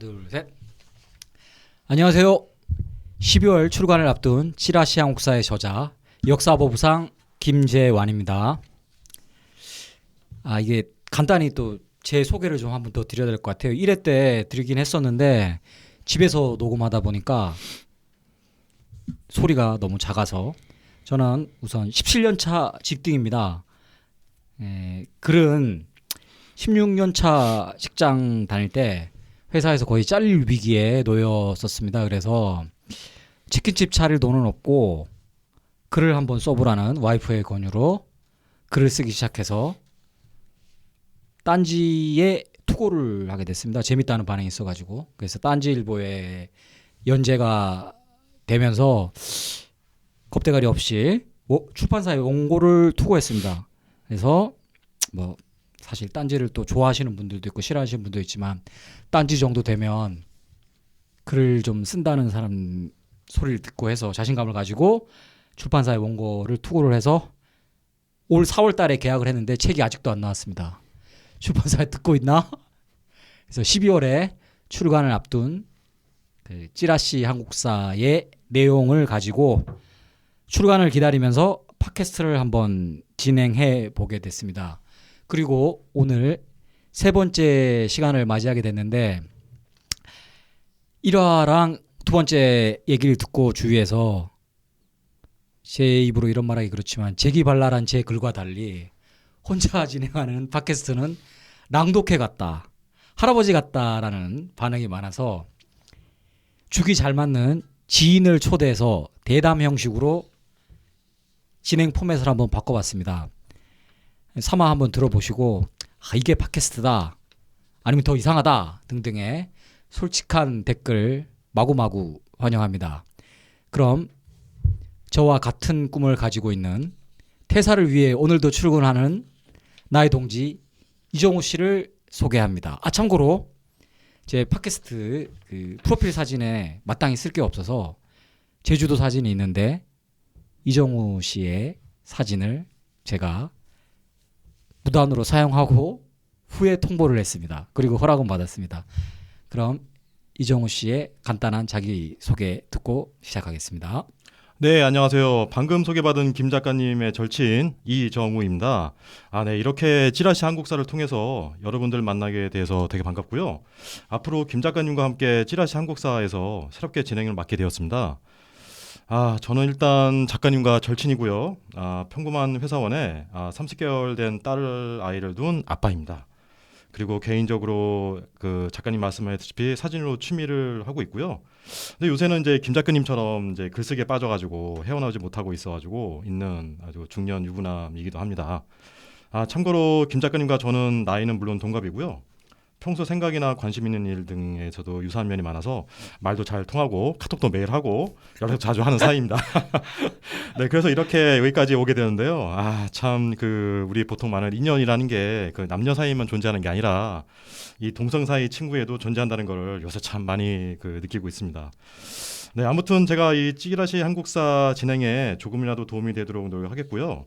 둘, 셋. 안녕하세요. 12월 출간을 앞둔 찌라시 한국사의 저자 역사보부상 김재완입니다. 이게 간단히 또 제 소개를 좀 한번 더 드려야 될 것 같아요. 1회 때 드리긴 했었는데 집에서 녹음하다 보니까 소리가 너무 작아서 저는 우선 17년 차 직딩입니다. 글은 16년 차 직장 다닐 때 회사에서 거의 잘릴 위기에 놓였었습니다. 그래서 치킨집 차릴 돈은 없고 글을 한번 써보라는 와이프의 권유로 글을 쓰기 시작해서 딴지에 투고를 하게 됐습니다. 재밌다는 반응이 있어가지고. 그래서 딴지일보에 연재가 되면서 겁대가리 없이 출판사에 원고를 투고했습니다. 그래서 뭐 사실 딴지를 또 좋아하시는 분들도 있고 싫어하시는 분도 있지만 딴지 정도 되면 글을 좀 쓴다는 사람 소리를 듣고 해서 자신감을 가지고 출판사에 원고를 투고를 해서 올 4월 달에 계약을 했는데 책이 아직도 안 나왔습니다. 출판사에 듣고 있나? 그래서 12월에 출간을 앞둔 그 찌라시 한국사의 내용을 가지고 출간을 기다리면서 팟캐스트를 한번 진행해 보게 됐습니다. 그리고 오늘 세 번째 시간을 맞이하게 됐는데 1화랑 두 번째 얘기를 듣고 주위에서 제 입으로 이런 말하기 그렇지만 재기발랄한 제 글과 달리 혼자 진행하는 팟캐스트는 낭독회 같다, 할아버지 같다라는 반응이 많아서 죽이 잘 맞는 지인을 초대해서 대담 형식으로 진행 포맷을 한번 바꿔봤습니다. 3화 한번 들어보시고 이게 팟캐스트다 아니면 더 이상하다 등등의 솔직한 댓글 마구마구 환영합니다. 그럼 저와 같은 꿈을 가지고 있는 퇴사를 위해 오늘도 출근하는 나의 동지 이정우 씨를 소개합니다. 참고로 제 팟캐스트 그 프로필 사진에 마땅히 쓸 게 없어서 제주도 사진이 있는데 이정우 씨의 사진을 제가 무단으로 사용하고 후에 통보를 했습니다. 그리고 허락은 받았습니다. 그럼 이정우 씨의 간단한 자기소개 듣고 시작하겠습니다. 네, 안녕하세요. 방금 소개받은 김 작가님의 절친 이정우입니다. 네, 이렇게 찌라시 한국사를 통해서 여러분들 만나게 돼서 되게 반갑고요. 앞으로 김 작가님과 함께 찌라시 한국사에서 새롭게 진행을 맡게 되었습니다. 저는 일단 작가님과 절친이고요. 평범한 회사원에 30개월 된 딸 아이를 둔 아빠입니다. 그리고 개인적으로 그 작가님 말씀하셨다시피 사진으로 취미를 하고 있고요. 근데 요새는 이제 김 작가님처럼 이제 글쓰기에 빠져가지고 헤어나오지 못하고 있어가지고 있는 아주 중년 유부남이기도 합니다. 참고로 김 작가님과 저는 나이는 물론 동갑이고요. 평소 생각이나 관심 있는 일 등에서도 유사한 면이 많아서 말도 잘 통하고 카톡도 매일 하고 연락도 자주 하는 사이입니다. 네, 그래서 이렇게 여기까지 오게 되는데요. 참 그 우리 보통 말하는 인연이라는 게 그 남녀 사이만 존재하는 게 아니라 이 동성 사이 친구에도 존재한다는 걸 요새 참 많이 느끼고 있습니다. 네, 아무튼 제가 이 찌라시 한국사 진행에 조금이라도 도움이 되도록 노력하겠고요.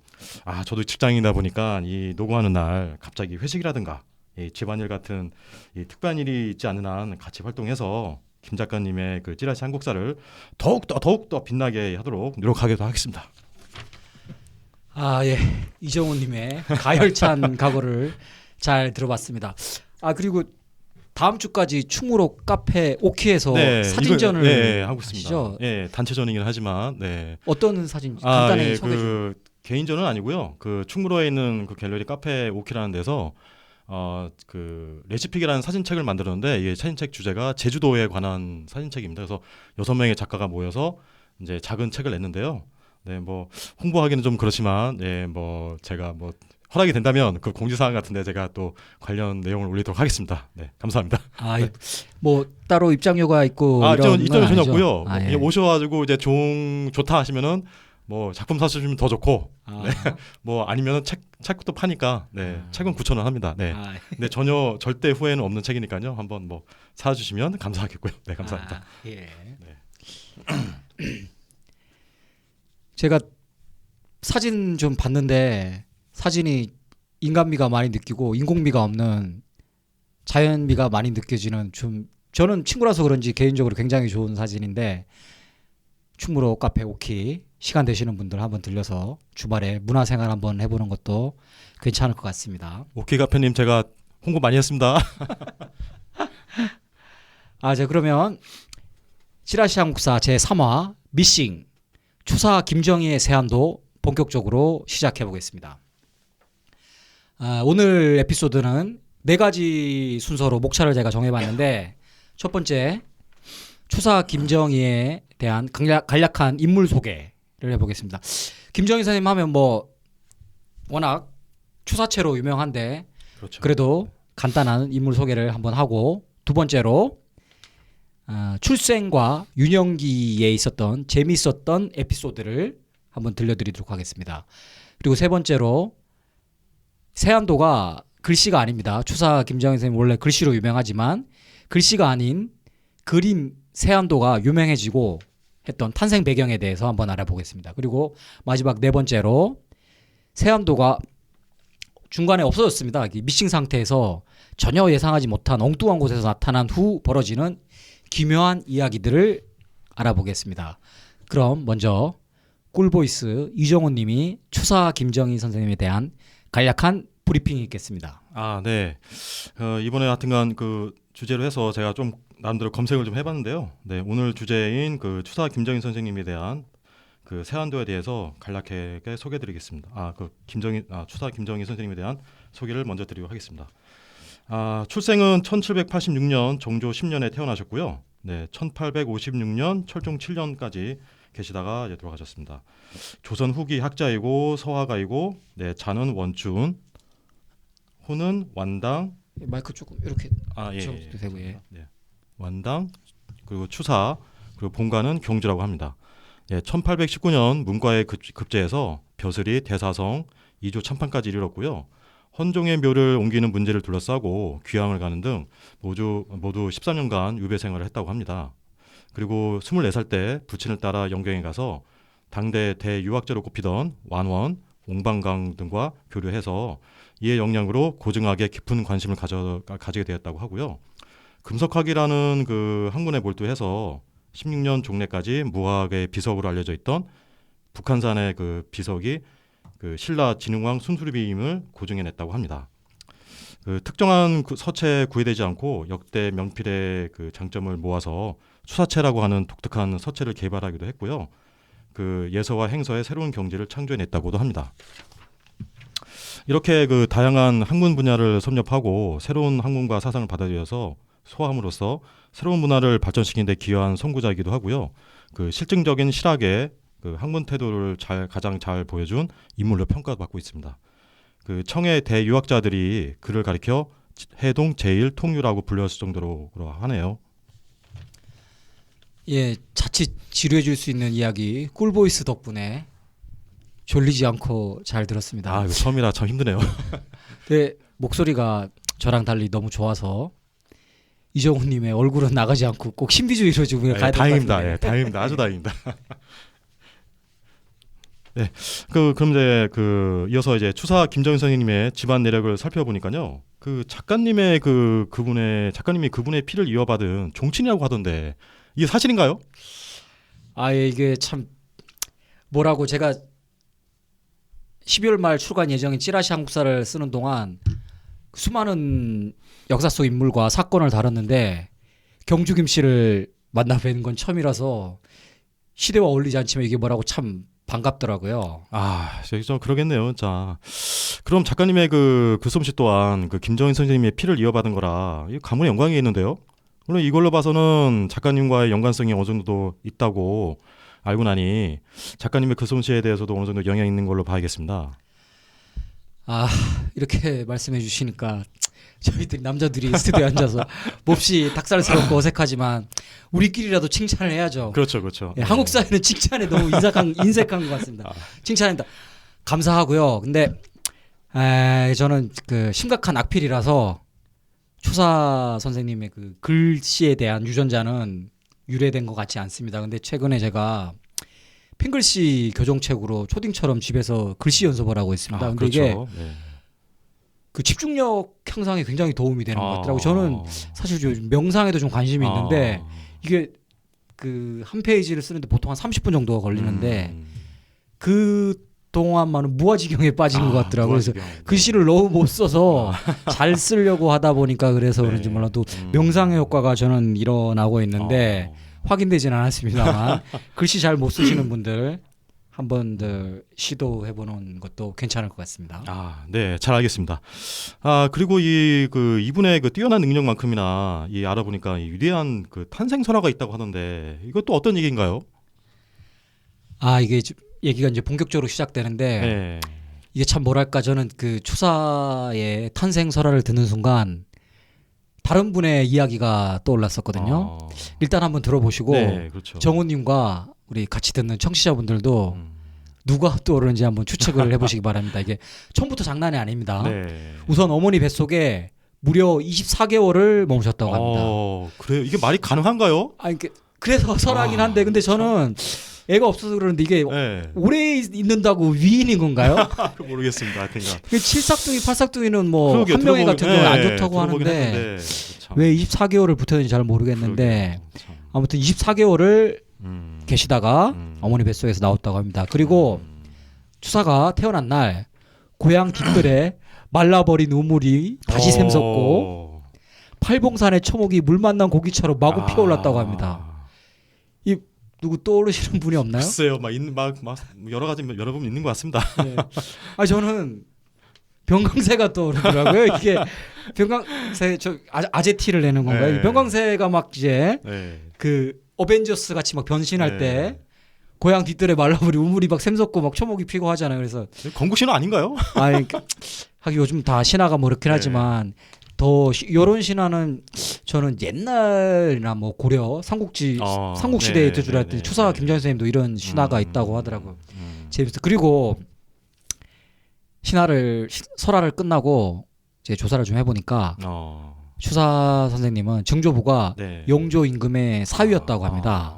저도 직장인이다 보니까 이 녹음하는 날 갑자기 회식이라든가 이 집안일 같은 이 특별한 일이 있지 않는 한 같이 활동해서 김 작가님의 그 찌라시 한국사를 더욱더 빛나게 하도록 노력하기도 하겠습니다. 예, 이정우님의 가열찬 각오를 잘 들어봤습니다. 그리고 다음 주까지 충무로 카페 오키에서 사진전을 하고 있습니다. 단체전이긴 하지만 어떤 사진 간단히 소개해 주세요. 개인전은 아니고요. 그 충무로에 있는 그 갤러리 카페 오키라는 데서 그 레시픽이라는 사진책을 만들었는데 이게 사진책 주제가 제주도에 관한 사진책입니다. 그래서 6명의 작가가 모여서 이제 작은 책을 냈는데요. 네, 뭐 홍보하기는 좀 그렇지만 뭐 제가 뭐 허락이 된다면 그 공지사항 같은데 제가 또 관련 내용을 올리도록 하겠습니다. 네, 감사합니다. 뭐 따로 입장료가 있고 이런 입장료 전혀 없고요. 예. 오셔가지고 이제 좋다 하시면은 뭐 작품 사주시면 더 좋고, 뭐 아니면은 책도 파니까, 책은 9,000원 합니다. 근데 절대 후회는 없는 책이니까요. 한번 뭐 사주시면 감사하겠고요. 네, 감사합니다. 예. 제가 사진 좀 봤는데 사진이 인간미가 많이 느끼고 인공미가 없는 자연미가 많이 느껴지는 좀 저는 친구라서 그런지 개인적으로 굉장히 좋은 사진인데 충무로 카페 오키 시간 되시는 분들 한번 들려서 주말에 문화생활 한번 해보는 것도 괜찮을 것 같습니다. 오키 카페님 제가 홍보 많이 했습니다. 자 그러면 찌라시 한국사 제3화 미싱 추사 김정희의 세안도 본격적으로 시작해 보겠습니다. 오늘 에피소드는 4가지 순서로 목차를 제가 정해봤는데 첫 번째 추사 김정희에 대한 간략한 인물 소개를 해보겠습니다. 김정희 선생님 하면 뭐 워낙 추사체로 유명한데 그렇죠. 그래도 간단한 인물 소개를 한번 하고 두 번째로 출생과 유년기에 있었던 재미있었던 에피소드를 한번 들려드리도록 하겠습니다. 그리고 세 번째로 세안도가 글씨가 아닙니다. 추사 김정희 선생님 원래 글씨로 유명하지만 글씨가 아닌 그림 세안도가 유명해지고 했던 탄생 배경에 대해서 한번 알아보겠습니다. 그리고 마지막 네 번째로 세안도가 중간에 없어졌습니다. 미싱 상태에서 전혀 예상하지 못한 엉뚱한 곳에서 나타난 후 벌어지는 기묘한 이야기들을 알아보겠습니다. 그럼 먼저 꿀보이스 이정훈 님이 추사 김정희 선생님에 대한 간략한 브리핑이 있겠습니다. 네. 이번에 하여튼간 그 주제로 해서 제가 좀 나름대로 검색을 좀 해봤는데요. 네, 오늘 주제인 그 추사 김정희 선생님에 대한 그 세안도에 대해서 간략하게 소개드리겠습니다. 추사 김정희 선생님에 대한 소개를 먼저 드리도록 하겠습니다. 출생은 1786년 정조 10년에 태어나셨고요. 네, 1856년 철종 7년까지 계시다가 이제 돌아가셨습니다. 조선 후기 학자이고 서화가이고, 네, 자는 원춘, 호는 완당, 마이크 조금 이렇게 예. 되고 예. 네. 완당 그리고 추사 그리고 본가는 경주라고 합니다. 1819년 문과에 급제해서 벼슬이 대사성 2조 참판까지 이르렀고요. 헌종의 묘를 옮기는 문제를 둘러싸고 귀향을 가는 등 모두 13년간 유배 생활을 했다고 합니다. 그리고 24살 때 부친을 따라 영경에 가서 당대 대유학자로 꼽히던 완원, 옹방강 등과 교류해서 이의 영향으로 고증학에 깊은 관심을 가지게 되었다고 하고요. 금석학이라는 그 학문에 몰두해서 16년 종래까지 무학의 비석으로 알려져 있던 북한산의 그 비석이 그 신라 진흥왕 순수리비임을 고증해냈다고 합니다. 그 특정한 서체에 구애되지 않고 역대 명필의 그 장점을 모아서 추사체라고 하는 독특한 서체를 개발하기도 했고요. 그 예서와 행서의 새로운 경지를 창조해냈다고도 합니다. 이렇게 그 다양한 학문 분야를 섭렵하고 새로운 학문과 사상을 받아들여서 소화함으로써 새로운 문화를 발전시키는 데 기여한 선구자이기도 하고요. 그 실증적인 실학의 그 학문 태도를 가장 잘 보여준 인물로 평가받고 있습니다. 그 청해 대유학자들이 그를 가리켜 해동 제1통유라고 불렸을 정도로 하네요. 예, 자칫 지루해 줄 수 있는 이야기 꿀보이스 덕분에 졸리지 않고 잘 들었습니다. 이거 처음이라 참 힘드네요. 네, 목소리가 저랑 달리 너무 좋아서 이정훈님의 얼굴은 나가지 않고 꼭 신비주의로 지금 가야 될 것 다행입니다. 같은데. 다행입니다. 아주 다행입니다. 네, 그럼 이제 이어서 이제 추사 김정희 선생님의 집안 내력을 살펴보니까요. 그 작가님이 그분의 피를 이어받은 종친이라고 하던데 이게 사실인가요? 예, 이게 참 뭐라고 제가 12월 말 출간 예정인 찌라시 한국사를 쓰는 동안 수많은 역사 속 인물과 사건을 다뤘는데 경주 김씨를 만나 뵌 건 처음이라서 시대와 어울리지 않지만 이게 뭐라고 참 반갑더라고요. 좀 그러겠네요. 자, 그럼 작가님의 그 글솜씨 또한 그 김정희 선생님의 피를 이어받은 거라 이 가문의 영광이 있는데요. 물론 이걸로 봐서는 작가님과의 연관성이 어느 정도 있다고 알고 나니 작가님의 글솜씨에 대해서도 어느 정도 영향이 있는 걸로 봐야겠습니다. 이렇게 말씀해 주시니까 저희들이 남자들이 스튜디오에 앉아서 몹시 닭살스럽고 어색하지만 우리끼리라도 칭찬을 해야죠. 그렇죠. 예, 한국 사회는 칭찬에 너무 인색한 것 같습니다. 칭찬합니다. 감사하고요. 근데 저는 그 심각한 악필이라서 추사 선생님의 그 글씨에 대한 유전자는 유래된 것 같지 않습니다. 근데 최근에 제가 핑글씨 교정책으로 초딩처럼 집에서 글씨 연습을 하고 있습니다. 근데 그렇죠. 이게 그 집중력 향상에 굉장히 도움이 되는 것 같더라고요. 저는 사실 요즘 명상에도 좀 관심이 있는데 이게 그 한 페이지를 쓰는데 보통 한 30분 정도가 걸리는데 그 동안만은 무아지경에 빠진 것 같더라고요. 그래서 글씨를 너무 못 써서 잘 쓰려고 하다 보니까 그래서 네. 그런지 몰라도 명상의 효과가 저는 일어나고 있는데 확인되지는 않았습니다만 글씨 잘 못 쓰시는 분들 한번들 시도해보는 것도 괜찮을 것 같습니다. 네, 잘 알겠습니다. 그리고 이분의 그 뛰어난 능력만큼이나 알아보니까 이 위대한 그 탄생설화가 있다고 하던데 이것도 어떤 얘기인가요? 이게 얘기가 이제 본격적으로 시작되는데 네. 이게 참 뭐랄까 저는 그 추사의 탄생설화를 듣는 순간 다른 분의 이야기가 떠올랐었거든요. 일단 한번 들어보시고 네, 그렇죠. 정우님과 우리 같이 듣는 청취자분들도 누가 떠오르는지 한번 추측을 해보시기 바랍니다. 이게 처음부터 장난이 아닙니다. 네. 우선 어머니 뱃속에 무려 24개월을 머무셨다고 합니다. 그래요? 이게 말이 가능한가요? 그래서 설하긴 한데 근데 저는 애가 없어서 그러는데 이게 오래 있는다고 위인인 건가요? 모르겠습니다. 하여튼 칠삭둥이, 팔삭둥이는 뭐 한 명이 같은 경우는 안 좋다고 하는데 왜 24개월을 붙였는지 잘 모르겠는데 아무튼 24개월을 계시다가 어머니 뱃속에서 나왔다고 합니다. 그리고 추사가 태어난 날 고향 뒷뜰에 말라버린 우물이 다시 샘솟고 팔봉산의 초목이 물 만난 고기처럼 마구 피어올랐다고 합니다. 이 누구 떠오르시는 분이 없나요? 글쎄요, 막 여러 분 있는 것 같습니다. 네. 저는 병강세가 떠오르더라고요. 이게 병강세 아제티를 내는 건가요? 네. 병강세가 막 이제 그 어벤져스 같이 막 변신할 때 고향 뒷뜰에 말라버린 우물이 막 샘솟고 막 초목이 피고 하잖아요. 그래서 건국신화 아닌가요? 하긴 요즘 다 신화가 뭐 그렇긴 하지만 더 요런 신화는 저는 옛날이나 뭐 고려 삼국시대에 들어왔던 추사 김정희 선생님도 이런 신화가 있다고 하더라고요. 재밌어. 그리고 설화를 끝나고 이제 조사를 좀 해보니까 추사 선생님은 증조부가 영조 임금의 사위였다고 합니다.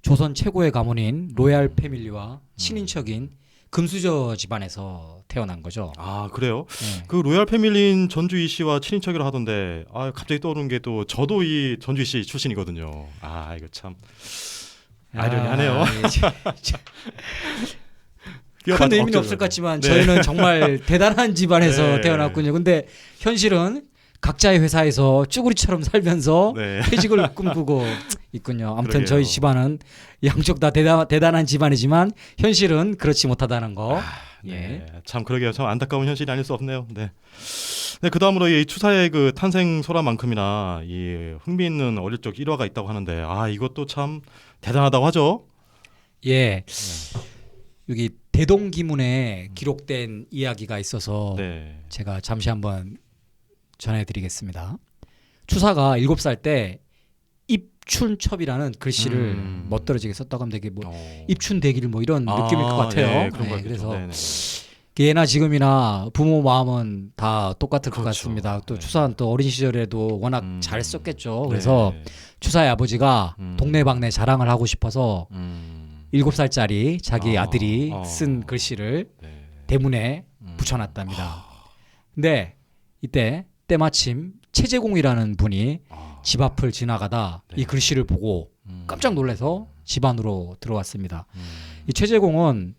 조선 최고의 가문인 로얄 패밀리와 친인척인 금수저 집안에서 태어난 거죠. 그래요? 네. 그 로얄 패밀리인 전주희 씨와 친인척이라 하던데 갑자기 떠오르는 게 또 저도 이 전주희 씨 출신이거든요. 이거 참 아이러니하네요. 큰 의미는 없을 것 같지만 저희는 정말 대단한 집안에서 태어났군요. 근데 현실은 각자의 회사에서 쭈구리처럼 살면서 퇴직을 꿈꾸고 있군요. 아무튼 저희 집안은 양쪽 다 대단한 집안이지만 현실은 그렇지 못하다는 거. 참 그러게요. 참 안타까운 현실이 아닐 수 없네요. 네, 그 다음으로 이 추사의 그 탄생 설화만큼이나 이 흥미있는 어릴 적 일화가 있다고 하는데 이것도 참 대단하다고 하죠. 여기 대동기문에 기록된 이야기가 있어서 제가 잠시 한번 전해드리겠습니다. 추사가 7살 때 입춘첩이라는 글씨를 멋들어지게 썼다고 하면 되게 입춘대길 뭐 이런 느낌일 것 같아요. 그래서 예나 지금이나 부모 마음은 다 똑같을 것 같습니다. 또 추사는 또 어린 시절에도 워낙 잘 썼겠죠. 그래서 추사의 아버지가 동네방네 자랑을 하고 싶어서 7살짜리 자기 아들이 쓴 글씨를 대문에 붙여놨답니다. 근데 이때 때마침 최재공이라는 분이 집 앞을 지나가다 이 글씨를 보고 깜짝 놀라서 집 안으로 들어왔습니다. 이 최재공은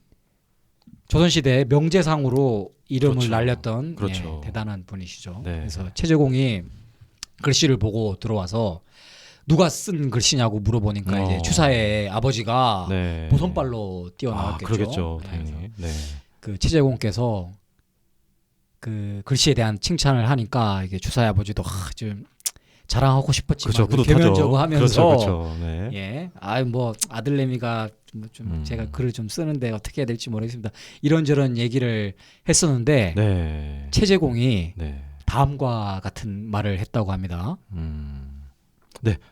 조선시대 명재상으로 이름을 날렸던 대단한 분이시죠. 그래서 최재공이 글씨를 보고 들어와서 누가 쓴 글씨냐고 물어보니까 이제 추사의 아버지가 보선발로 뛰어나왔겠죠. 그러겠죠, 당연히. 그 최재공께서 그 글씨에 대한 칭찬을 하니까 이게 추사의 아버지도 좀 자랑하고 싶었지만 겸연쩍어 하면서 뭐 아들내미가 좀 제가 글을 좀 쓰는데 어떻게 해야 될지 모르겠습니다. 이런저런 얘기를 했었는데 최재공이 다음과 같은 말을 했다고 합니다.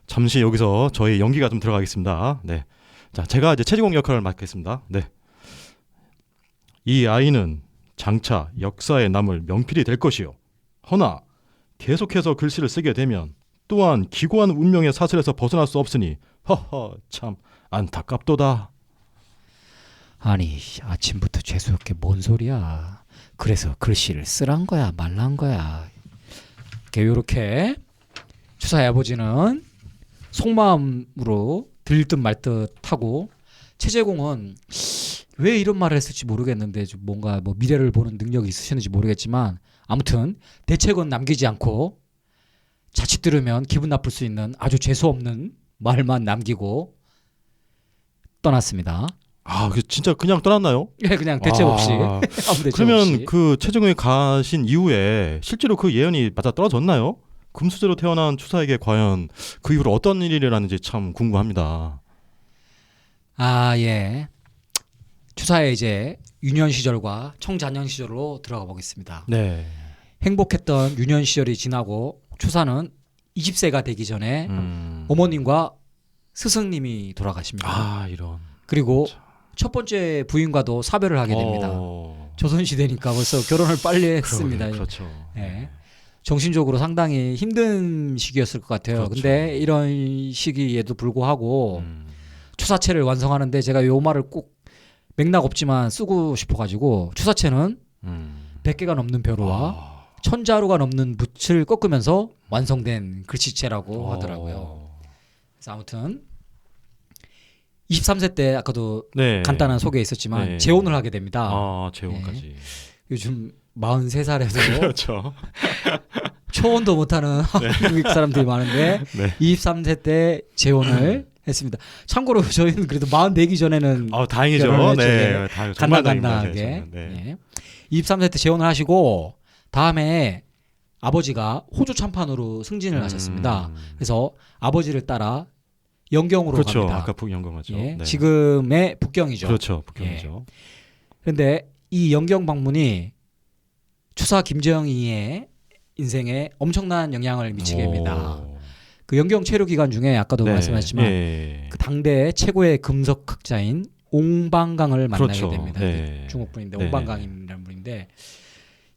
잠시 여기서 저희 연기가 좀 들어가겠습니다. 자, 제가 이제 최재공 역할을 맡겠습니다. 이 아이는 장차 역사에 남을 명필이 될 것이요. 허나 계속해서 글씨를 쓰게 되면 또한 기고한 운명의 사슬에서 벗어날 수 없으니 참 안타깝도다. 아니 아침부터 죄수롭게 뭔 소리야. 그래서 글씨를 쓰란 거야, 말란 거야. 이렇게 추사의 아버지는 속마음으로 들듯 말듯 하고 최재공은 왜 이런 말을 했을지 모르겠는데 좀 뭔가 뭐 미래를 보는 능력이 있으셨는지 모르겠지만 아무튼 대책은 남기지 않고 자칫 들으면 기분 나쁠 수 있는 아주 재수없는 말만 남기고 떠났습니다. 아, 진짜 그냥 떠났나요? 예, 그냥 대책 없이 아무 대책 그러면 없이. 그 최정형이 가신 이후에 실제로 그 예언이 맞아 떨어졌나요? 금수저로 태어난 추사에게 과연 그 이후로 어떤 일이 일어났는지 참 궁금합니다. 아, 예. 추사의 이제 유년 시절과 청자년 시절로 들어가 보겠습니다. 네. 행복했던 유년 시절이 지나고 추사는 20세가 되기 전에 어머님과 스승님이 돌아가십니다. 아, 이런. 그리고 첫 번째 부인과도 사별을 하게 됩니다. 조선시대니까 벌써 결혼을 빨리 했습니다. 그렇죠. 예. 정신적으로 상당히 힘든 시기였을 것 같아요. 그렇죠. 근데 이런 시기에도 불구하고 추사체를 완성하는데 제가 요 말을 꼭 맥락 없지만 쓰고 싶어가지고 추사체는 100개가 넘는 벼루와 1000자루가 넘는 붓을 꺾으면서 완성된 글씨체라고 하더라고요. 그래서 아무튼 23세 때 아까도 네. 간단한 소개 있었지만 네. 재혼을 하게 됩니다. 아, 재혼까지. 요즘 43살에도 그렇죠. 초혼도 못하는 한국 사람들이 많은데 네. 23세 때 재혼을 했습니다. 참고로 저희는 그래도 44기 전에는 다행이죠. 결혼을 네. 했죠. 정말 간단하게. 다행입니다. 네. 23세 때 재혼을 하시고 다음에 아버지가 호주 참판으로 승진을 하셨습니다. 그래서 아버지를 따라 영경으로 그렇죠. 갑니다. 아까 북영경하죠. 예, 네. 지금의 북경이죠. 그렇죠. 북경이죠. 그런데 이 영경 방문이 추사 김정희의 인생에 엄청난 영향을 미치게 됩니다. 그 영경 체류 기간 중에 아까도 말씀하셨지만 네. 그 당대 최고의 금속학자인 옹방강을 만나게 그렇죠. 됩니다. 네. 중국 분인데 네. 옹방강이라는 분인데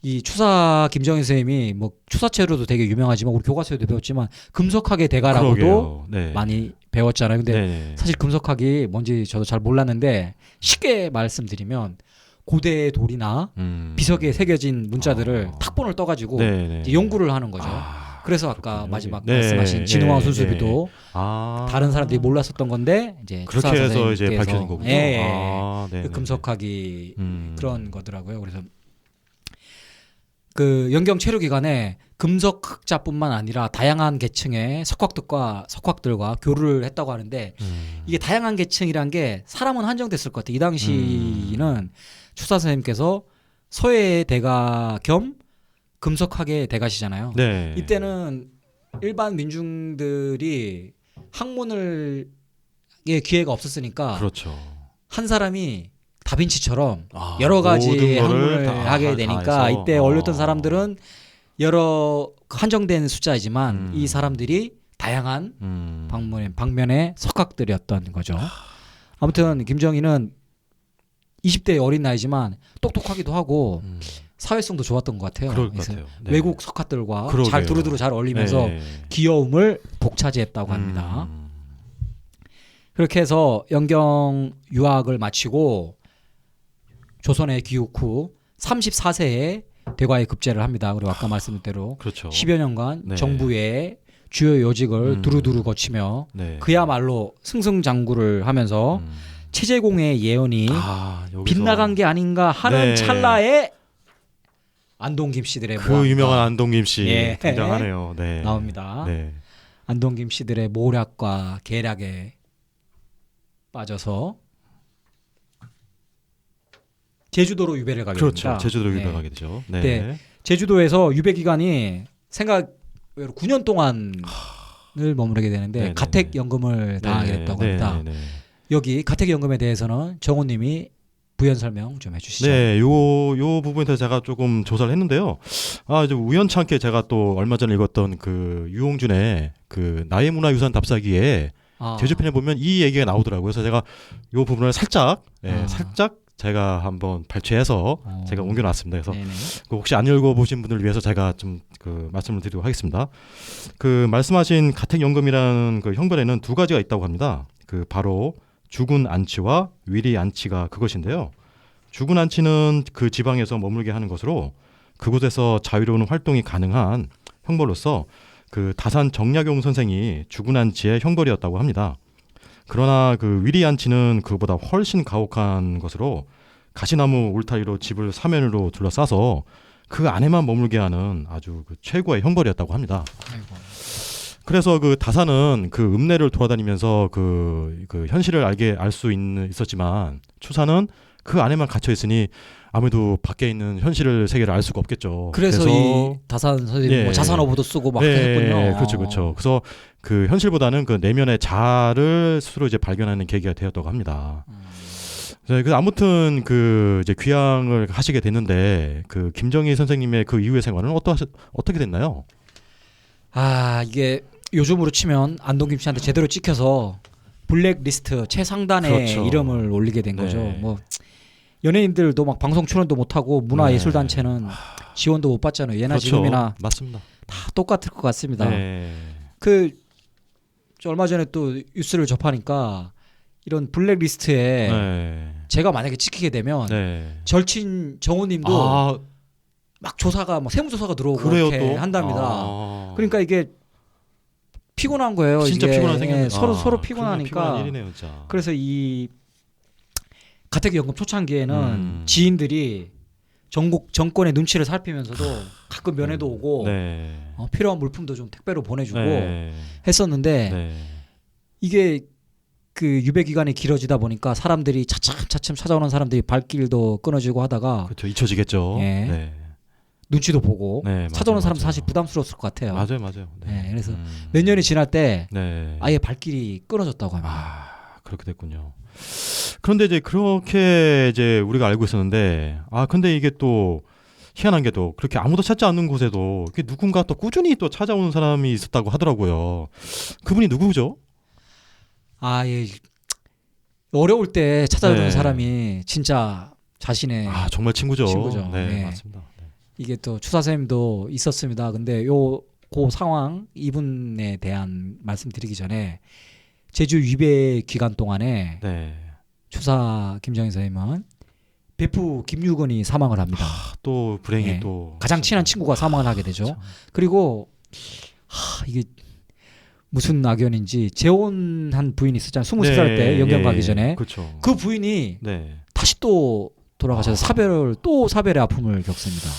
이 추사 김정희 선생님이 뭐 추사체로도 되게 유명하지만 우리 교과서에도 배웠지만 금속학의 대가라고도 그러게요. 네. 많이 배웠잖아요. 근데 네. 사실 금속학이 뭔지 저도 잘 몰랐는데 쉽게 말씀드리면 고대의 돌이나 비석에 새겨진 문자들을 탁본을 떠가지고 네. 이제 연구를 하는 거죠. 그래서 아까 그렇군요. 마지막 네. 말씀하신 진흥왕 네. 순수비도 다른 사람들이 몰랐었던 건데 이제 그렇게 추사 해서 이제 선생님께서 밝혀진 거군요. 그 네. 금속학이 그런 거더라고요. 그래서 그 영경 체류 기간에 금속학자뿐만 아니라 다양한 계층의 석학들과 교류를 했다고 하는데 이게 다양한 계층이란 게 사람은 한정됐을 것 같아요. 이 당시는 추사 선생님께서 서예의 대가 겸 금속학의 대가시잖아요. 네. 이때는 일반 민중들이 학문을 기회가 없었으니까 그렇죠. 한 사람이 다빈치처럼 여러 가지 모든 거를 학문을 다 하게 다 되니까 해서. 이때 어렸던 사람들은 여러 한정된 숫자이지만 이 사람들이 다양한 방면의 석학들이었던 거죠. 아무튼 김정희는 20대 어린 나이지만 똑똑하기도 하고 사회성도 좋았던 것 같아요. 그럴 것 그래서 같아요. 네. 외국 석학들과 그러게요. 잘 두루두루 잘 어울리면서 네. 귀여움을 독차지했다고 합니다. 그렇게 해서 영경 유학을 마치고 조선에 귀국 후 34세에 대과에 급제를 합니다. 그리고 아까 말씀드린 대로 그렇죠. 10여 년간 네. 정부 외의 주요 요직을 두루두루 거치며 네. 그야말로 승승장구를 하면서 체제공의 예언이 여기서 빗나간 게 아닌가 하는 네. 찰나에 안동김 씨들의 그 모함과 유명한 안동김 씨 예. 등장하네요. 네. 나옵니다. 네. 안동김 씨들의 모략과 계략에 빠져서 제주도로 유배를 가게 그렇죠. 됩니다. 제주도로 네. 유배가게 되죠. 네. 네. 제주도에서 유배 기간이 생각외로 9년 동안을 머무르게 되는데 네네네. 가택연금을 당하게 됐다고 합니다. 네. 여기 가택연금에 대해서는 정호님이 부연 설명 좀 해주시죠. 네, 요 부분에 대해서 제가 조금 조사를 했는데요. 이제 우연찮게 제가 또 얼마 전에 읽었던 그 유홍준의 그 나의 문화유산 답사기에 제주편에 보면 이 얘기가 나오더라고요. 그래서 제가 요 부분을 살짝 제가 한번 발췌해서 제가 옮겨놨습니다. 그래서 그 혹시 안 읽어보신 분들 위해서 제가 좀 그 말씀을 드리도록 하겠습니다. 그 말씀하신 가택연금이라는 그 형벌에는 두 가지가 있다고 합니다. 그 바로 죽은 안치와 위리 안치가 그것인데요. 주군안치는 그 지방에서 머물게 하는 것으로 그곳에서 자유로운 활동이 가능한 형벌로서 그 다산 정약용 선생이 주군안치의 형벌이었다고 합니다. 그러나 그 위리안치는 그보다 훨씬 가혹한 것으로 가시나무 울타리로 집을 사면으로 둘러싸서 그 안에만 머물게 하는 아주 그 최고의 형벌이었다고 합니다. 아이고. 그래서 그 다산은 그 읍내를 돌아다니면서 그 현실을 알 수 있었지만 추사는 그 안에만 갇혀 있으니 아무래도 밖에 있는 현실을 세계를 알 수가 없겠죠. 그래서 이 다산 선생님 예, 뭐 자산어부도 쓰고 막 예, 했군요. 그렇죠, 그렇죠. 그래서 그 현실보다는 그 내면의 자아를 스스로 이제 발견하는 계기가 되었다고 합니다. 그래서 아무튼 그 이제 귀향을 하시게 됐는데 그 김정희 선생님의 그 이후의 생활은 어떻게 됐나요? 아 이게 요즘으로 치면 안동김 씨한테 제대로 찍혀서 블랙리스트 최상단에 그렇죠. 이름을 올리게 된 네. 거죠. 뭐 연예인들도 막 방송 출연도 못 하고 문화예술단체는 지원도 못 받잖아요. 예나 그렇죠. 지금이나 맞습니다. 다 똑같을 것 같습니다. 네. 저 얼마 전에 또 뉴스를 접하니까 이런 블랙리스트에 네. 제가 만약에 찍히게 되면 네. 절친 정우님도 아, 막 조사가 막 세무조사가 들어오고 그래요 이렇게 또 한답니다. 아. 그러니까 이게 피곤한 거예요. 진짜 이게. 피곤한 생각이 예, 서로 피곤하니까. 피곤한 일이네요, 진짜. 그래서 이 가택연금 초창기에는 지인들이 정권의 눈치를 살피면서도 가끔 면회도 오고 네. 필요한 물품도 좀 택배로 보내주고 네. 했었는데 네. 이게 그 유배 기간이 길어지다 보니까 사람들이 차츰 찾아오는 사람들이 발길도 끊어지고 하다가 그렇죠. 잊혀지겠죠. 예. 네. 눈치도 보고 네, 찾아오는 사람 맞아요. 사실 부담스러웠을 것 같아요. 맞아요. 네, 그래서 몇 년이 지날 때 네. 아예 발길이 끊어졌다고 합니다. 아, 그렇게 됐군요. 그런데 이제 그렇게 이제 우리가 알고 있었는데 근데 이게 또 희한한 게 또 그렇게 아무도 찾지 않는 곳에도 이렇게 누군가 또 꾸준히 또 찾아오는 사람이 있었다고 하더라고요. 그분이 누구죠? 예. 어려울 때 찾아오는 네. 사람이 진짜 자신의 정말 친구죠. 친구죠. 네, 네. 맞습니다. 네. 이게 또 추사 선생님도 있었습니다. 근데 그 상황 이분에 대한 말씀드리기 전에 제주 유배 기간 동안에 네. 추사 김정희 선생님은 베프 김유근이 사망을 합니다. 또 불행히 네. 또 가장 친한 친구가 사망을 하게 되죠. 참. 그리고 이게 무슨 악연인지 재혼한 부인이 있었잖아요. 23살 때 연경 가기 전에 그렇죠. 그 부인이 네. 다시 또 돌아가셔서 사별의 아픔을 겪습니다.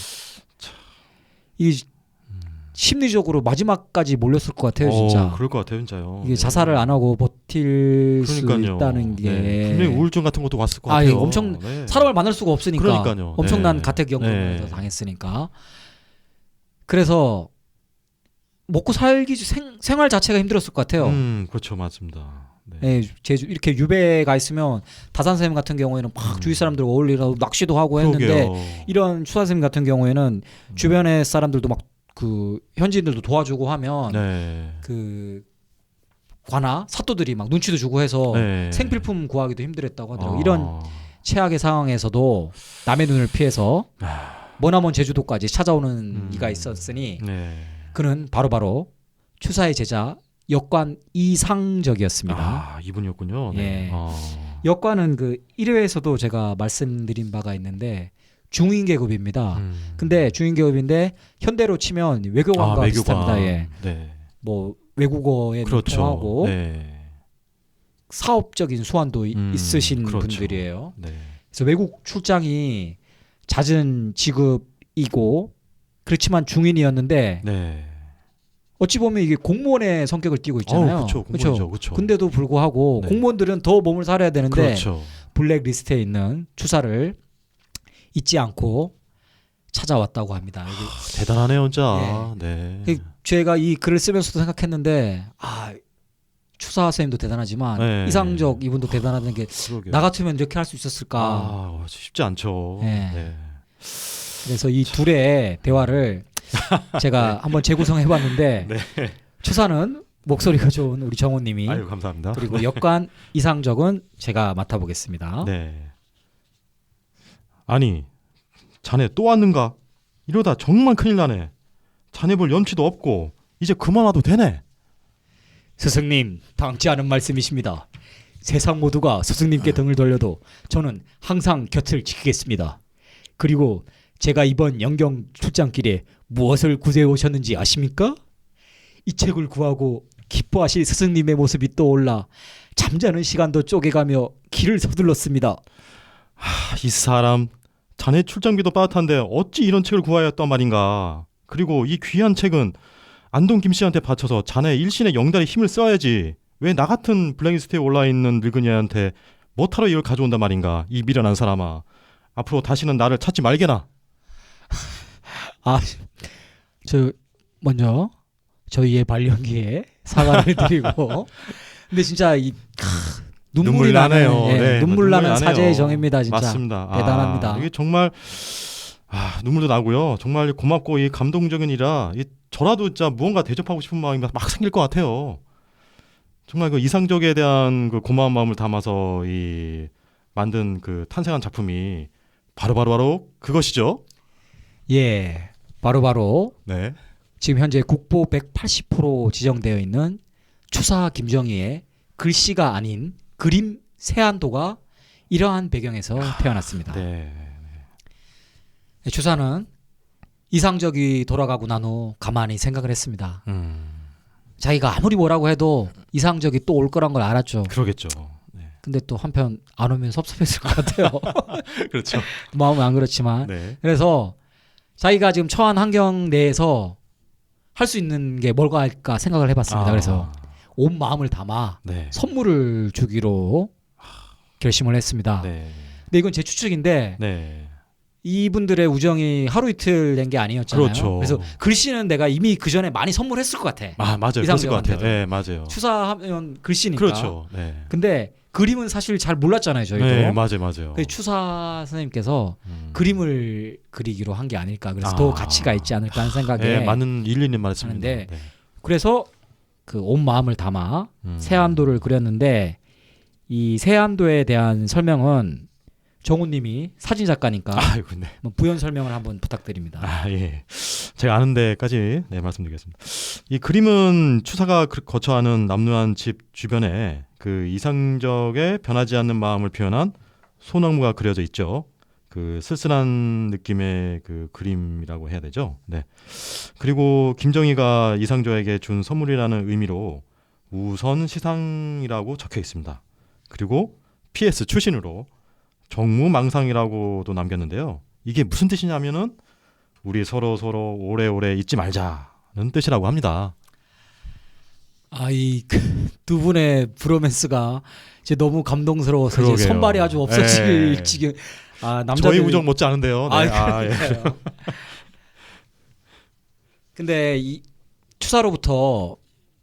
이 심리적으로 마지막까지 몰렸을 것 같아요, 진짜. 그럴 것 같아요, 진짜요. 이게 자살을 안 하고 버틸 그러니까요. 수 있다는 게 분명히 우울증 같은 것도 왔을 것 예, 같아요. 엄청 네. 사람을 만날 수가 없으니까 그러니까요. 엄청난 네. 가택연금을 네. 당했으니까. 그래서 먹고 살기 생활 자체가 힘들었을 것 같아요. 그렇죠, 맞습니다. 네. 예, 제주 이렇게 유배가 있으면 다산 선생님 같은 경우에는 막 주위 사람들 어울리라고 낚시도 하고 했는데 그러게요. 이런 추사 선생님 같은 경우에는 주변의 사람들도 막 그 현지인들도 도와주고 하면 네. 그 관아 사또들이 막 눈치도 주고 해서 네. 생필품 구하기도 힘들었다고 하더라고요. 이런 최악의 상황에서도 남의 눈을 피해서 머나먼 제주도까지 찾아오는 이가 있었으니 네. 그는 바로 추사의 제자 역관 이상적이었습니다. 이분이었군요. 예. 네. 역관은 그 1회에서도 제가 말씀드린 바가 있는데 중위 계급입니다. 근데 중위 계급인데 현대로 치면 외교관과 비슷합니다. 예. 네. 뭐 외국어에 그렇죠. 통하고 네. 사업적인 수완도 있으신 그렇죠. 분들이에요. 네. 그래서 외국 출장이 잦은 직업이고 그렇지만 중인이었는데 네. 어찌 보면 이게 공무원의 성격을 띠고 있잖아요. 그렇죠. 공무원이죠. 그렇죠. 근데도 불구하고 네. 공무원들은 더 몸을 사려야 되는데 그렇죠. 블랙리스트에 있는 추사를 잊지 않고 찾아왔다고 합니다. 대단하네요, 진짜. 네. 제가 이 글을 쓰면서도 생각했는데 추사 선생님도 대단하지만 네. 이상적 이분도 대단하다는 게 그러게요. 나 같으면 이렇게 할 수 있었을까. 쉽지 않죠. 네. 네. 그래서 이 둘의 대화를 제가 한번 재구성해봤는데 네. 추사는 목소리가 좋은 우리 정호님이 아유, 감사합니다. 그리고 역관 이상적은 제가 맡아보겠습니다. 네. 아니, 자네 또 왔는가? 이러다 정말 큰일 나네. 자네 볼 염치도 없고 이제 그만 와도 되네. 스승님, 당치 않은 말씀이십니다. 세상 모두가 스승님께 등을 돌려도 저는 항상 곁을 지키겠습니다. 그리고 제가 이번 영경 출장길에 무엇을 구해 오셨는지 아십니까? 이 책을 구하고 기뻐하실 스승님의 모습이 떠올라 잠자는 시간도 쪼개가며 길을 서둘렀습니다. 이 사람 자네 출장비도 빠듯한데 어찌 이런 책을 구하여 했단 말인가. 그리고 이 귀한 책은 안동 김씨한테 바쳐서 자네 일신의 영달의 힘을 써야지. 왜 나 같은 블랙리스트에 올라있는 늙은이한테 뭐하러 이걸 가져온단 말인가. 이 미련한 사람아. 앞으로 다시는 나를 찾지 말게나. 저 먼저 저희의 발령기에 사과를 드리고 근데 진짜 눈물이 나네요. 눈물 나는 사제의 정입니다. 진짜 맞습니다. 대단합니다. 이게 정말 눈물도 나고요. 정말 고맙고 이 감동적인 일이라 저라도 진짜 무언가 대접하고 싶은 마음이 막 생길 것 같아요. 정말 그 이상적에 대한 그 고마운 마음을 담아서 만든 그 탄생한 작품이 바로 그것이죠. 예, 바로 네. 지금 현재 국보 180% 지정되어 있는 추사 김정희의 글씨가 아닌 그림 세안도가 이러한 배경에서 태어났습니다. 네. 추사는 이상적이 돌아가고 난 후 가만히 생각을 했습니다. 자기가 아무리 뭐라고 해도 이상적이 또 올 거란 걸 알았죠. 그러겠죠. 네. 근데 또 한편 안 오면 섭섭했을 것 같아요. 그렇죠. 마음은 안 그렇지만. 네. 그래서 자기가 지금 처한 환경 내에서 할 수 있는 게 뭘까 할까 생각을 해봤습니다. 그래서 온 마음을 담아 네. 선물을 주기로 결심을 했습니다. 네. 근데 이건 제 추측인데 네. 이분들의 우정이 하루 이틀 된 게 아니었잖아요. 그렇죠. 그래서 글씨는 내가 이미 그 전에 많이 선물했을 것 같아. 맞아요. 그랬을 것 같아요. 이상적한테도. 네, 맞아요. 추사하면 글씨니까. 그렇죠. 네. 근데 그림은 사실 잘 몰랐잖아요, 저희도. 네, 맞아요. 그래서 추사 선생님께서 그림을 그리기로 한 게 아닐까. 그래서 더 가치가 있지 않을까 하는 생각에. 네, 많은 일리는 말씀인데. 하는데 그래서 그 온 마음을 담아 세안도를 그렸는데 이 세안도에 대한 설명은 정우님이 사진 작가니까 아이고, 네. 부연 설명을 한번 부탁드립니다. 예. 제가 아는 데까지 말씀드리겠습니다. 이 그림은 추사가 거처하는 남루한 집 주변에 그 이상적의 변하지 않는 마음을 표현한 소나무가 그려져 있죠. 그 쓸쓸한 느낌의 그 그림이라고 해야 되죠. 네. 그리고 김정희가 이상적에게 준 선물이라는 의미로 우선 시상이라고 적혀 있습니다. 그리고 PS 출신으로 정무망상이라고도 남겼는데요. 이게 무슨 뜻이냐면은 우리 서로 오래오래 잊지 말자는 뜻이라고 합니다. 이 두 분의 브로맨스가 이제 너무 감동스러워서 이제 손발이 아주 없어질 지경. 남자들 저희 우정 못지 않은데요. 네. 예. 근데 이 추사로부터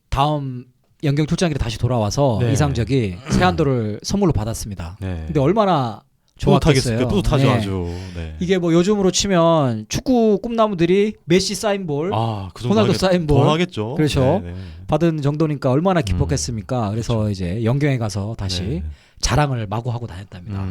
다음 연경 출장길에 다시 돌아와서 네. 이상적이 세안도를 선물로 받았습니다. 네. 근데 얼마나 좋았겠어요. 뿌듯하죠. 네. 아주. 네. 이게 뭐 요즘으로 치면 축구 꿈나무들이 메시 사인볼, 그 정도 호날두 사인볼 더 하겠죠. 그렇죠. 네. 받은 정도니까 얼마나 기뻤겠습니까. 그래서 그렇죠. 이제 연경에 가서 다시 네. 자랑을 마구 하고 다녔답니다.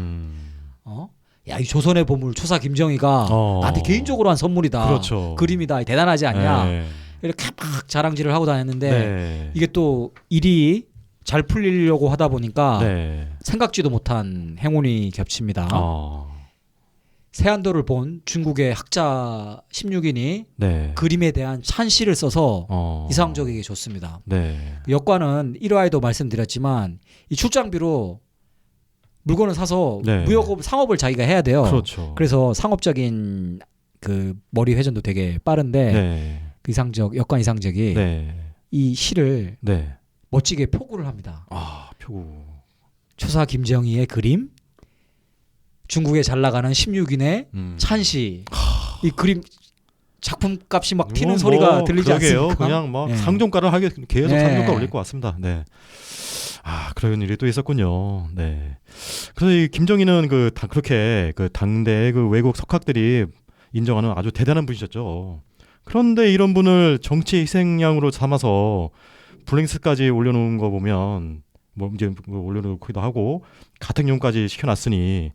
야, 이 조선의 보물 추사 김정희가 나한테 개인적으로 한 선물이다. 그렇죠. 그림이다. 대단하지 않냐. 네. 이렇게 막 자랑질을 하고 다녔는데 네. 이게 또 일이 잘 풀리려고 하다 보니까 네. 생각지도 못한 행운이 겹칩니다. 세안도를 본 중국의 학자 16인이 네. 그림에 대한 찬시를 써서 이상적에게 줬습니다. 네. 여과는 1화에도 말씀드렸지만 이 출장비로 물건을 사서 네. 무역업 상업을 자기가 해야 돼요. 그렇죠. 그래서 상업적인 그 머리 회전도 되게 빠른데 네. 그 여관 이상적이 네. 이 시를 네. 멋지게 표구를 합니다. 표구. 추사 김정희의 그림, 중국에 잘 나가는 16인의 찬시. 이 그림 작품값이 막 튀는 소리가 들리지 않습니까? 그냥 막 네. 상종가를 하게 계속 네. 상종가 올릴 것 같습니다. 네. 그런 일이 또 있었군요. 네. 그래서 이 김정희는 그렇게 그 당대의 그 외국 석학들이 인정하는 아주 대단한 분이셨죠. 그런데 이런 분을 정치 희생양으로 삼아서 블랙리스트까지 올려놓은 거 보면 뭐 이제 올려놓기도 하고 가택용까지 시켜놨으니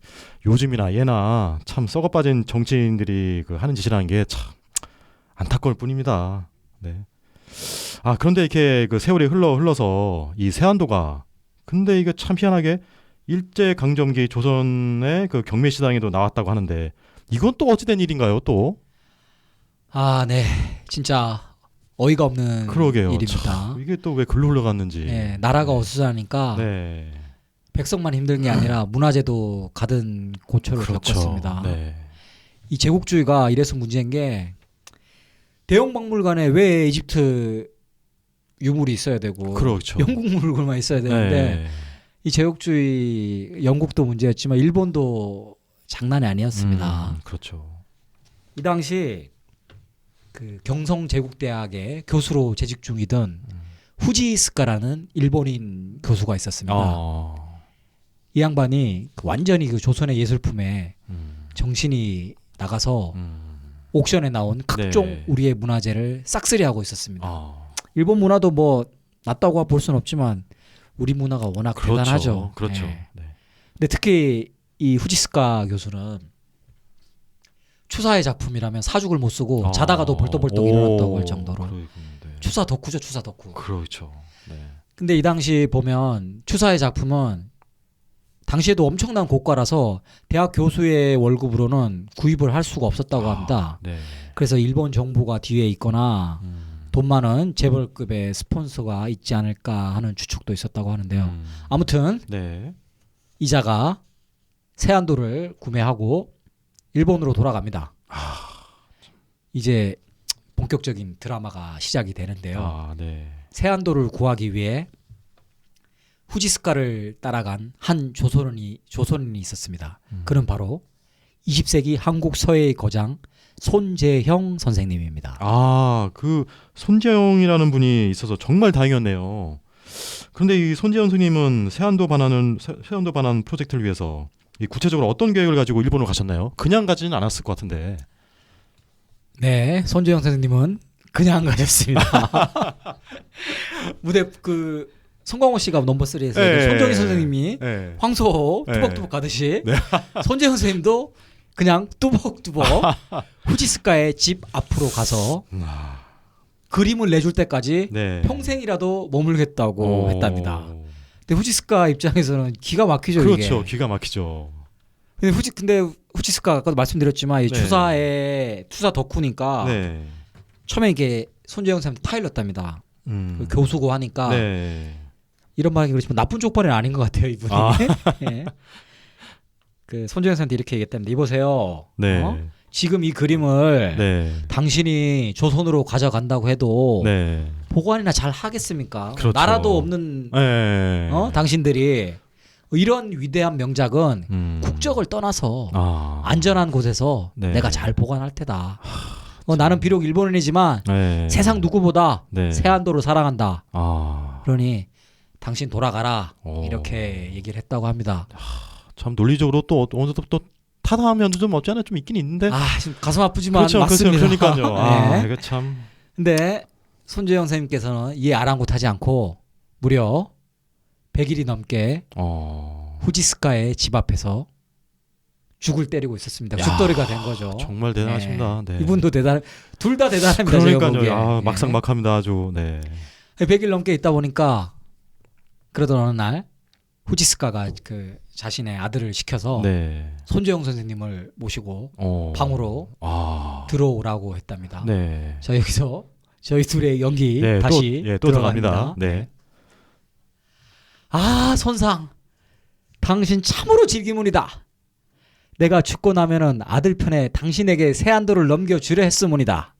요즘이나 예나 참 썩어빠진 정치인들이 하는 짓이라는 게 참 안타까울 뿐입니다. 네. 그런데 이렇게 그 세월이 흘러서 이 세안도가 근데 이게 참 희한하게 일제 강점기 조선의 그 경매 시장에도 나왔다고 하는데 이건 또 어찌된 일인가요? 또 아, 네. 진짜 어이가 없는 그러게요. 일입니다. 참, 이게 또 왜 글로 흘러갔는지. 네, 나라가 어수선하니까 네. 백성만 힘든 게 아니라 문화재도 가든 고초를 그렇죠. 겪었습니다. 네. 이 제국주의가 이래서 문제인 게 대형 박물관에 왜 이집트 유물이 있어야 되고 그렇죠. 영국 물건만 있어야 되는데 네. 이 제국주의 영국도 문제였지만 일본도 장난이 아니었습니다. 그렇죠. 이 당시 그 경성제국대학의 교수로 재직 중이던 후지스카라는 일본인 교수가 있었습니다. 아. 이 양반이 완전히 그 조선의 예술품에 음. 정신이 나가서 음. 옥션에 나온 각종 네. 우리의 문화재를 싹쓸이하고 있었습니다. 아. 일본 문화도 뭐 낮다고 볼 수는 없지만 우리 문화가 워낙 그렇죠. 대단하죠. 그렇죠. 네. 네. 근데 특히 이 후지스카 교수는 추사의 작품이라면 사죽을 못 쓰고 자다가도 벌떡벌떡 일어났다고 할 정도로 네. 추사 덕후죠, 추사 덕후. 그렇죠. 네. 근데 이 당시 보면 추사의 작품은 당시에도 엄청난 고가라서 대학 교수의 월급으로는 구입을 할 수가 없었다고 합니다. 네. 그래서 일본 정부가 뒤에 있거나 돈 많은 재벌급의 스폰서가 있지 않을까 하는 추측도 있었다고 하는데요. 아무튼 네. 이자가 세안도를 구매하고 일본으로 돌아갑니다. 이제 본격적인 드라마가 시작이 되는데요. 아, 네. 세안도를 구하기 위해 후지스카를 따라간 한 조선인이 있었습니다. 그는 바로 20세기 한국 서예의 거장 손재형 선생님입니다. 아, 그 손재영이라는 분이 있어서 정말 다행이었네요. 그런데 이 손재영 선생님은 세안도 반환 프로젝트를 위해서 이 구체적으로 어떤 계획을 가지고 일본으로 가셨나요? 그냥 가지는 않았을 것 같은데. 네, 손재형 선생님은 그냥 가셨습니다. 무대 그 송강호 씨가 넘버 3에서 네. 손정희 선생님이 네. 황소 네. 뚜벅뚜벅 가듯이 손재형 선생님도 그냥 뚜벅뚜벅 후지스카의 집 앞으로 가서 그림을 내줄 때까지 네. 평생이라도 머물겠다고 오. 했답니다. 근데 후지스카 입장에서는 기가 막히죠. 그렇죠. 이게. 기가 막히죠. 근데 후지스카 아까도 말씀드렸지만 이 네. 투사 덕후니까 네. 처음에 이게 손재영 선생님 타일렀답니다. 그 교수고 하니까 네. 이런 말이 그렇지만 나쁜 쪽발은 아닌 것 같아요 이분이. 아. 예. 그 손재영 선생한테 이렇게 얘기했답니다. 이보세요. 네. 지금 이 그림을 네. 당신이 조선으로 가져간다고 해도 네. 보관이나 잘 하겠습니까? 그렇죠. 나라도 없는 네. 당신들이 이런 위대한 명작은 국적을 떠나서 안전한 곳에서 네. 내가 잘 보관할 테다. 나는 비록 일본인이지만 네. 세상 누구보다 네. 세안도를 사랑한다. 아. 그러니 당신 돌아가라. 오. 이렇게 얘기를 했다고 합니다. 참 논리적으로 또 어느 정도 또 타당한 면도 좀 없지 않아 좀 있긴 있는데. 지금 가슴 아프지만 그렇죠. 맞습니다. 그러니까요. 네. 이거 참. 근데 손재영 선생님께서는 이에 아랑곳하지 않고 무려 100일이 넘게 후지스카의 집 앞에서 죽을 때리고 있었습니다. 야, 죽돌이가 된 거죠. 정말 대단하십니다. 네. 이분도 둘 다 대단합니다. 제가 보기에. 그러니까요. 막상막합니다. 아주. 네. 100일 넘게 있다 보니까 그러던 어느 날 후지스카가 그 자신의 아들을 시켜서 네. 손재영 선생님을 모시고 방으로 들어오라고 했답니다. 네. 자, 여기서 저희 둘의 연기 네, 다시 또 들어갑니다. 들어갑니다. 네. 선상, 당신 참으로 질기문이다. 내가 죽고 나면은 아들 편에 당신에게 세안도를 넘겨주려 했으문이다.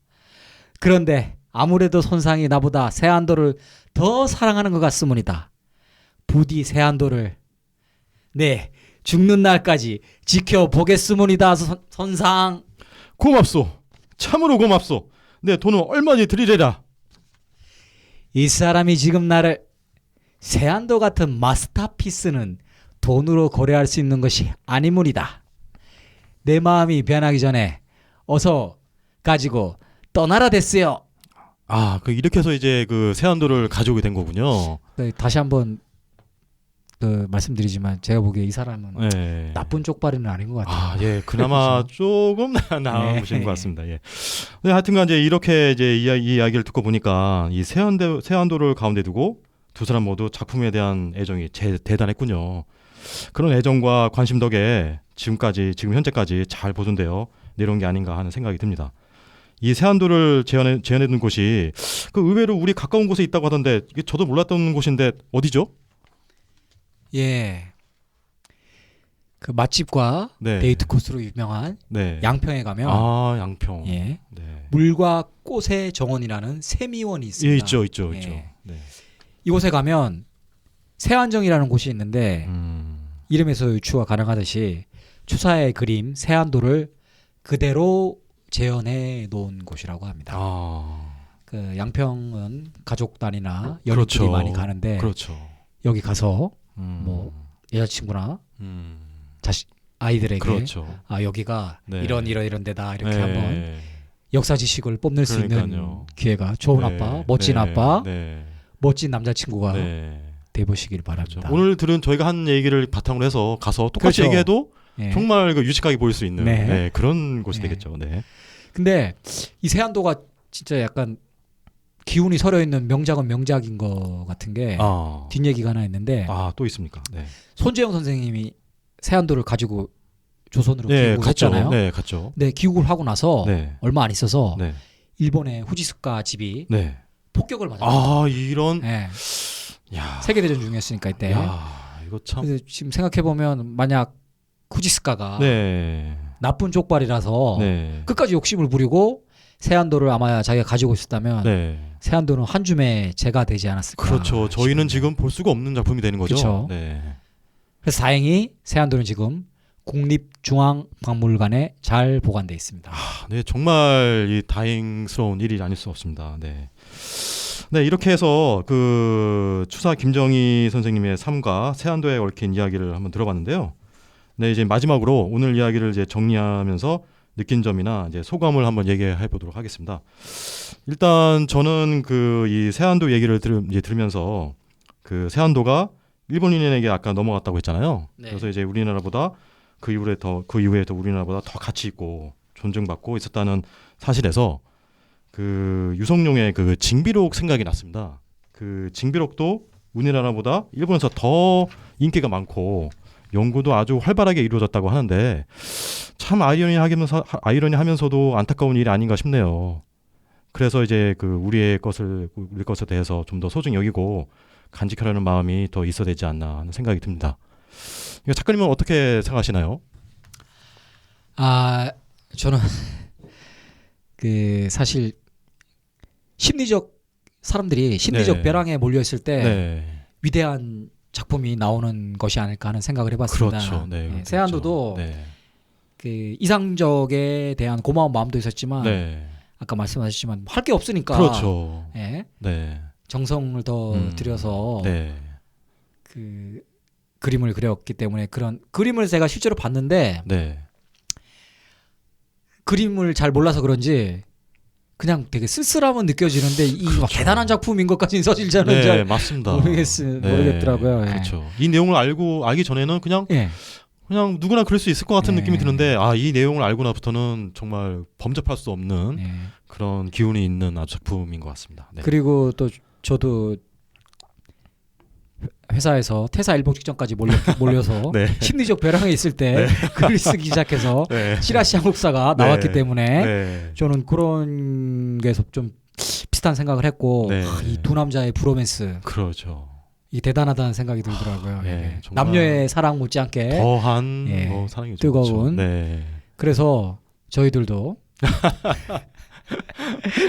그런데 아무래도 손상이 나보다 세안도를 더 사랑하는 것 같으문이다. 부디 세안도를 죽는 날까지 지켜보겠으문이다. 손상. 고맙소. 참으로 고맙소. 내 돈은 얼마니 드리래라. 이 사람이 지금 나를 세안도 같은 마스터피스는 돈으로 거래할 수 있는 것이 아니문이다. 내 마음이 변하기 전에 어서 가지고 떠나라 됐어요. 이렇게 해서 이제 그 세안도를 가져오게 된 거군요. 네, 다시 한번 말씀드리지만 제가 보기에 이 사람은 네. 나쁜 쪽발이는 아닌 것 같아요. 예, 그나마 조금 나으신 것 같습니다. 예. 네, 하여튼간 이제 이렇게 이제 이 이야기를 듣고 보니까 이 세안도를 가운데 두고 두 사람 모두 작품에 대한 애정이 대단했군요. 그런 애정과 관심 덕에 지금 현재까지 잘 보존되어 내려온 게 아닌가 하는 생각이 듭니다. 이 세안도를 재현해둔 곳이 그 의외로 우리 가까운 곳에 있다고 하던데 이게 저도 몰랐던 곳인데 어디죠? 예. 그 맛집과 네. 데이트 코스로 유명한 네. 양평에 가면 아, 양평. 예. 네. 물과 꽃의 정원이라는 세미원이 있습니다. 예, 있죠. 예. 네. 이곳에 가면 세안정이라는 곳이 있는데 이름에서 유추가 가능하듯이 추사의 그림 세안도를 그대로 재현해 놓은 곳이라고 합니다. 아, 그 양평은 가족 단위나 연인들이 그렇죠. 많이 가는데 그렇죠. 여기 가서 음. 뭐 여자친구나 음. 아이들에게 그렇죠. 아 여기가 네. 이런 데다 이렇게 네. 한번 역사 지식을 뽐낼 수 있는 그러니까요. 기회가 좋은 네. 아빠, 멋진 네. 아빠, 네. 멋진 남자친구가 네. 돼보시길 그렇죠. 바랍니다. 오늘 들은 저희가 한 얘기를 바탕으로 해서 가서 똑같이 그렇죠. 얘기해도 예. 정말 그 유식하게 보일 수 있는 네. 네, 그런 곳이 네. 되겠죠. 네. 근데 이 세안도가 진짜 약간 기운이 서려 있는 명작은 명작인 것 같은 게 뒷얘기가 하나 있는데 또 있습니까? 네. 손재영 선생님이 세안도를 가지고 조선으로 네, 귀국을 갔죠. 했잖아요. 네, 갔죠. 근데 귀국을 하고 나서 네. 얼마 안 있어서 네. 일본의 후지스카 집이 네. 폭격을 맞았어요. 이런 네. 야. 세계대전 중이었으니까 이때. 야, 이거 참. 그래서 지금 생각해 보면 만약 후지스카가 네. 나쁜 족발이라서 네. 끝까지 욕심을 부리고 세안도를 아마 자기가 가지고 있었다면 네. 세안도는 한 줌에 재가 되지 않았을까. 그렇죠. 저희는 싶은데. 지금 볼 수가 없는 작품이 되는 거죠. 그렇죠. 네. 그래서 다행히 세안도는 지금 국립중앙박물관에 잘 보관돼 있습니다. 네, 정말 이 다행스러운 일이 아닐 수 없습니다. 네. 네, 이렇게 해서 그 추사 김정희 선생님의 삶과 세안도에 얽힌 이야기를 한번 들어봤는데요. 네, 이제 마지막으로 오늘 이야기를 이제 정리하면서 느낀 점이나 이제 소감을 한번 얘기해 보도록 하겠습니다. 일단 저는 그 이 세안도 얘기를 들으면서 그 세안도가 일본인에게 아까 넘어갔다고 했잖아요. 네. 그래서 이제 우리나라보다 그 이후에 더 우리나라보다 더 가치 있고 존중받고 있었다는 사실에서 그 유성룡의 그 징비록 생각이 났습니다. 그 징비록도 우리나라보다 일본에서 더 인기가 많고 연구도 아주 활발하게 이루어졌다고 하는데 참 아이러니하면서도 안타까운 일이 아닌가 싶네요. 그래서 이제 그 우리 것에 대해서 좀 더 소중히 여기고 간직하려는 마음이 더 있어야 되지 않나 하는 생각이 듭니다. 이거 작가님은 어떻게 생각하시나요? 저는 그 사실 사람들이 심리적 네. 벼랑에 몰려 있을 때 네. 위대한 작품이 나오는 것이 아닐까 하는 생각을 해봤습니다. 그렇죠. 네. 예, 그렇죠. 세안도도 네. 그 이상적에 대한 고마운 마음도 있었지만 네. 아까 말씀하셨지만 할 게 없으니까 그렇죠. 예, 네. 정성을 더 들여서 네. 그 그림을 그렸기 때문에 그런 그림을 제가 실제로 봤는데 네. 그림을 잘 몰라서 그런지 그냥 되게 쓸쓸함은 느껴지는데 이 막 그렇죠. 대단한 작품인 것까지는 사실 저는 네, 잘 맞습니다. 모르겠더라고요. 예. 그렇죠. 이 내용을 알기 전에는 그냥 누구나 그럴 수 있을 것 같은 네. 느낌이 드는데 이 내용을 알고 나부터는 정말 범접할 수 없는 예. 그런 기운이 있는 작품인 것 같습니다. 네. 그리고 또 저도 회사에서 퇴사 일보 직전까지 몰려서 네. 심리적 벼랑에 있을 때 글을 쓰기 시작해서 네. 찌라시 한국사가 나왔기 네. 때문에 네. 저는 그런 게서 좀 비슷한 생각을 했고 네. 이 두 남자의 브로맨스 그렇죠. 이 대단하다는 생각이 들더라고요. 네, 예. 정말 남녀의 사랑 못지않게 더한 예. 사랑이죠. 뜨거운. 그렇죠. 네. 그래서 저희들도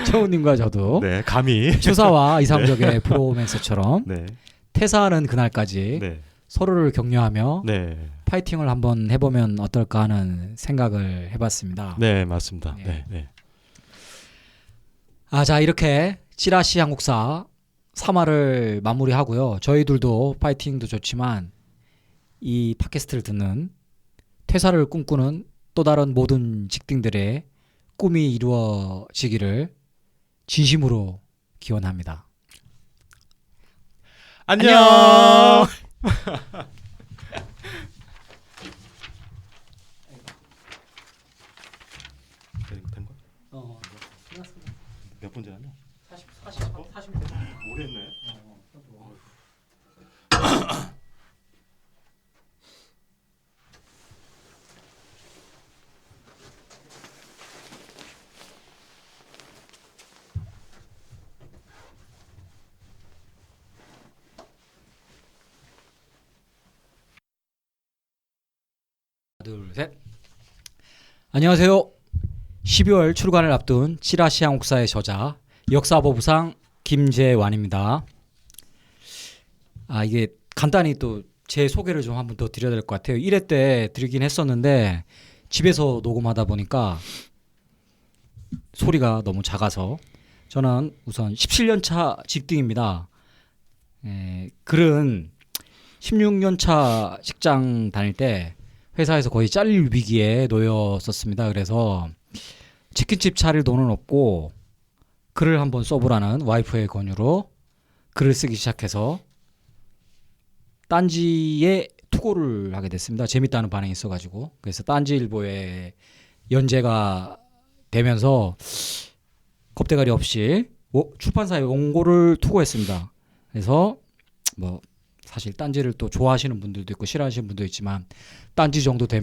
정우님과 저도 네, 감히 추사와 이상적의 브로맨스처럼 네. 퇴사하는 그날까지 네. 서로를 격려하며 네. 파이팅을 한번 해보면 어떨까 하는 생각을 해봤습니다. 네, 맞습니다. 예. 네. 네. 자 이렇게 찌라시 한국사 3화를 마무리하고요. 저희들도 파이팅도 좋지만 이 팟캐스트를 듣는 퇴사를 꿈꾸는 또 다른 모든 직딩들의 꿈이 이루어지기를 진심으로 기원합니다. 안녕. 몇 번째 하냐? 40 오래 했네. 둘, 셋. 안녕하세요. 12월 출간을 앞둔 찌라시 한국사의 저자 역사보부상 김재완입니다. 이게 간단히 또 제 소개를 좀 한번 더 드려야 될 것 같아요. 1회 때 드리긴 했었는데 집에서 녹음하다 보니까 소리가 너무 작아서 저는 우선 17년 차 직딩입니다. 글은 16년 차 직장 다닐 때 회사에서 거의 잘릴 위기에 놓였었습니다. 그래서 치킨집 차릴 돈은 없고 글을 한번 써보라는 와이프의 권유로 글을 쓰기 시작해서 딴지에 투고를 하게 됐습니다. 재밌다는 반응이 있어가지고. 그래서 딴지일보에 연재가 되면서 겁대가리 없이 출판사에 원고를 투고했습니다. 그래서 뭐 사실 딴지를 또 좋아하시는 분들도 있고 싫어하시는 분도 있지만 딴지 정도 되면